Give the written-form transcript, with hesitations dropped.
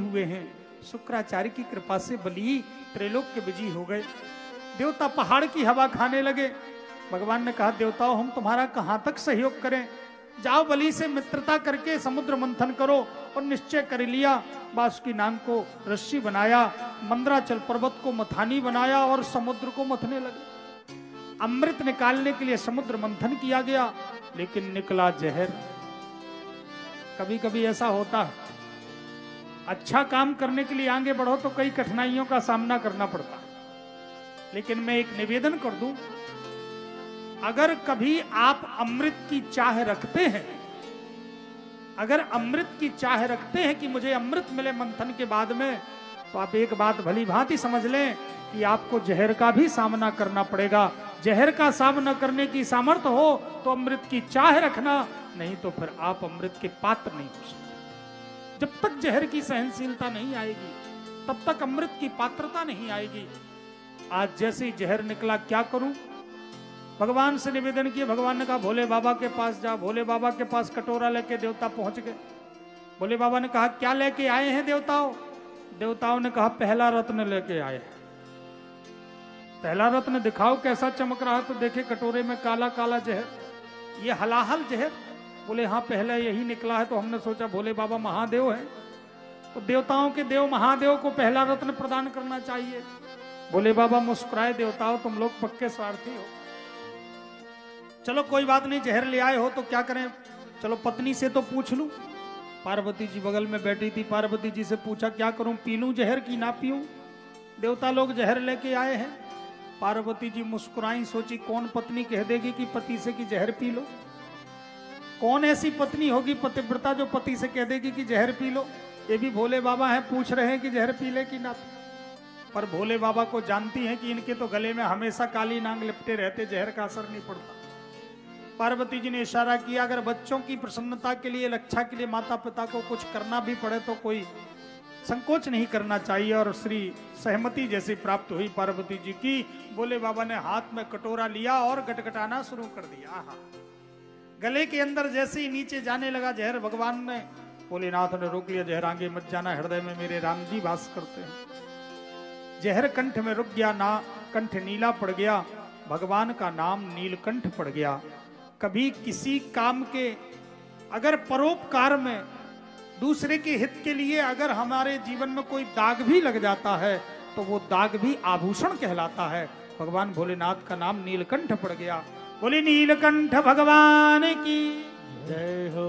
हुए हैं। शुक्राचार्य की कृपा से बलि त्रैलोक के विजयी हो गए। देवता पहाड़ की हवा खाने लगे। भगवान ने कहा, देवताओं हम तुम्हारा कहां तक सहयोग करें, जाओ बलि से मित्रता करके समुद्र मंथन करो। और निश्चय कर लिया। बासुकी नाग को रस्सी बनाया, मंदराचल पर्वत को मथानी बनाया और समुद्र को मथने लगे। अमृत निकालने के लिए समुद्र मंथन किया गया, लेकिन निकला जहर। कभी कभी ऐसा होता है, अच्छा काम करने के लिए आगे बढ़ो तो कई कठिनाइयों का सामना करना पड़ता है। लेकिन मैं एक निवेदन कर दूं, अगर कभी आप अमृत की चाह रखते हैं, अगर अमृत की चाह रखते हैं कि मुझे अमृत मिले मंथन के बाद में, तो आप एक बात भली भांति समझ लें कि आपको जहर का भी सामना करना पड़ेगा। जहर का सामना करने की सामर्थ्य हो तो अमृत की चाह रखना, नहीं तो फिर आप अमृत के पात्र नहीं हो सकते। जब तक जहर की सहनशीलता नहीं आएगी, तब तक अमृत की पात्रता नहीं आएगी। आज जैसे ही जहर निकला, क्या करूं? भगवान से निवेदन किया। भगवान ने कहा, भोले बाबा के पास जा। भोले बाबा के पास कटोरा लेके देवता पहुंच गए। भोले बाबा ने कहा, क्या लेके आए हैं देवताओं? देवताओं ने कहा, पहला रत्न लेके आए हैं। पहला रत्न दिखाओ कैसा चमक रहा। तो देखे कटोरे में काला काला जहर, ये हलाहल जहर। बोले, हाँ पहले यही निकला है। तो हमने सोचा भोले बाबा महादेव है, तो देवताओं के देव महादेव को पहला रत्न प्रदान करना चाहिए। भोले बाबा मुस्कुराए, देवताओं तुम लोग पक्के स्वार्थी हो, चलो कोई बात नहीं, जहर ले आए हो तो क्या करें, चलो पत्नी से तो पूछ लूं। पार्वती जी बगल में बैठी थी। पार्वती जी से पूछा, क्या करूं, पी लूं जहर की ना पीऊं? देवता लोग जहर लेके आए हैं। पार्वती जी मुस्कुराई, सोची कौन पत्नी कह देगी कि पति से कि जहर पी लो? कौन ऐसी पत्नी होगी पतिव्रता जो पति से कह देगी कि जहर पी लो? ये भी भोले बाबा हैं, पूछ रहे हैं कि जहर पी ले कि ना पी। पर भोले बाबा को जानती हैं कि इनके तो गले में हमेशा काली नांग लिपटे रहते, जहर का असर नहीं पड़ता। पार्वती जी ने इशारा किया, अगर बच्चों की प्रसन्नता के लिए, रक्षा के लिए माता पिता को कुछ करना भी पड़े तो कोई संकोच नहीं करना चाहिए। और श्री सहमति जैसी प्राप्त हुई पार्वती जी की। भोले बाबा ने हाथ में कटोरा लिया और गटगटाना शुरू कर दिया। गले के अंदर जैसे ही नीचे जाने लगा जहर, भगवान ने, भोलेनाथ ने रोक लिया, जहर आगे मत जाना, हृदय में मेरे राम जी वास करते हैं। जहर कंठ में रुक गया, ना कंठ नीला पड़ गया, भगवान का नाम नीलकंठ पड़ गया। कभी किसी काम के अगर परोपकार में, दूसरे के हित के लिए अगर हमारे जीवन में कोई दाग भी लग जाता है, तो वो दाग भी आभूषण कहलाता है। भगवान भोलेनाथ का नाम नीलकंठ पड़ गया। बोले नीलकंठ भगवान की जय हो।